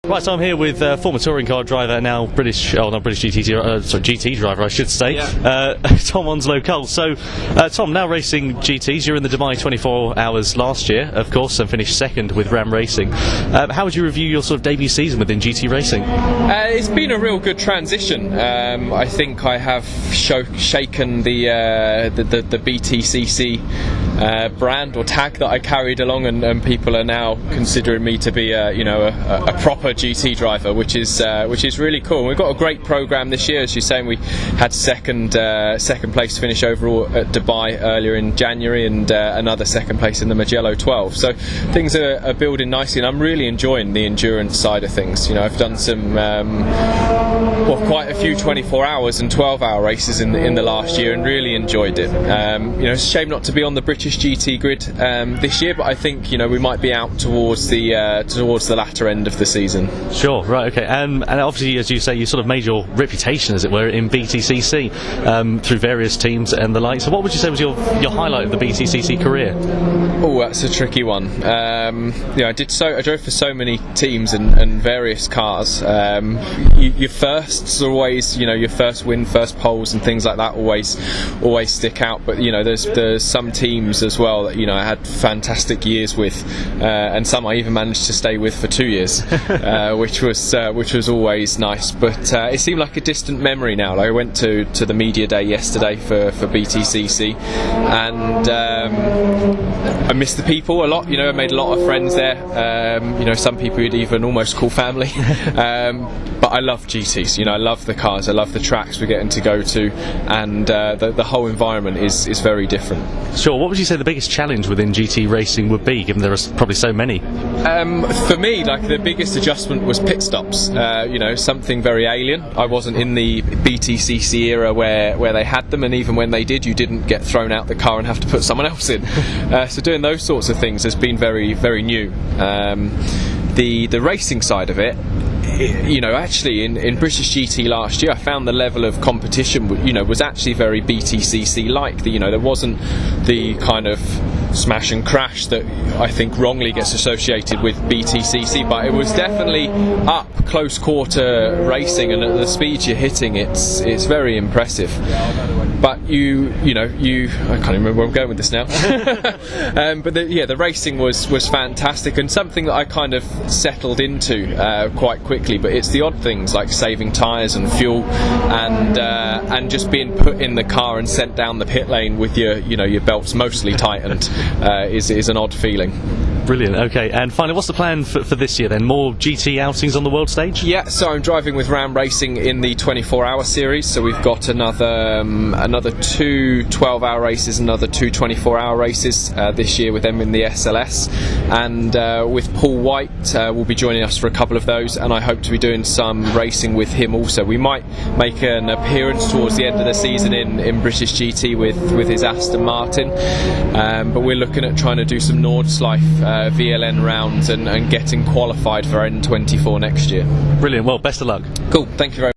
Right, so I'm here with former touring car driver, now not British GT driver, I should say, yeah. Tom Onslow-Cole. So, Tom, now racing GTs, you're in the Dubai 24 Hours last year, of course, and finished second with Ram Racing. How would you review your sort of debut season within GT racing? It's been a real good transition. I think I have shaken the BTCC brand or tag that I carried along, and people are now considering me to be a proper GT driver, which is really cool. And we've got a great program this year, as you're saying. We had second place finish overall at Dubai earlier in January, and another second place in the Mugello 12. So things are building nicely, and I'm really enjoying the endurance side of things. I've done some quite a few 24 hours and 12-hour races in the last year, and really enjoyed it. It's a shame not to be on the British GT grid this year, but I think we might be out towards the latter end of the season. Sure, right, okay. And obviously, as you say, you sort of made your reputation, as it were, in BTCC through various teams and the like. So what would you say was your highlight of the BTCC career? Oh, that's a tricky one. I drove for so many teams and various cars. Your firsts are always, your first win, first poles and things like that always stick out. But there's some teams as well that I had fantastic years with, and some I even managed to stay with for 2 years, which was always nice. But it seemed like a distant memory now. Like I went to the media day yesterday for BTCC, and I missed the people a lot. I made a lot of friends there. Some people you'd even almost call family. But I love GTs. I love the cars. I love the tracks we're getting to go to, and the whole environment is very different. Sure. What would you say the biggest challenge within GT racing would be, given there are probably so many? For me, the biggest adjustment was pit stops. Something very alien. I wasn't in the BTCC era where they had them, and even when they did, you didn't get thrown out the car and have to put someone else in. So doing those sorts of things has been very, very new. The racing side of it, actually in British GT last year, I found the level of competition was actually very BTCC-like. There wasn't the kind of smash and crash that I think wrongly gets associated with BTCC, but it was definitely up close quarter racing, and at the speed you're hitting, it's very impressive. But I can't remember where I'm going with this now. But the racing was fantastic, and something that I kind of settled into quite quickly. But it's the odd things like saving tyres and fuel, and just being put in the car and sent down the pit lane with your belts mostly tightened is an odd feeling. Brilliant. Okay, and finally, what's the plan for this year then? More GT outings on the world stage? Yeah, so I'm driving with Ram Racing in the 24-hour series. So we've got another 2 12-hour races, another 2 24-hour races this year with them in the SLS, and with Paul White will be joining us for a couple of those, and I hope to be doing some racing with him also. We might make an appearance towards the end of the season in British GT with his Aston Martin, but we're looking at trying to do some Nordschleife VLN rounds and getting qualified for N24 next year. Brilliant. Well, best of luck. Cool. Thank you very much.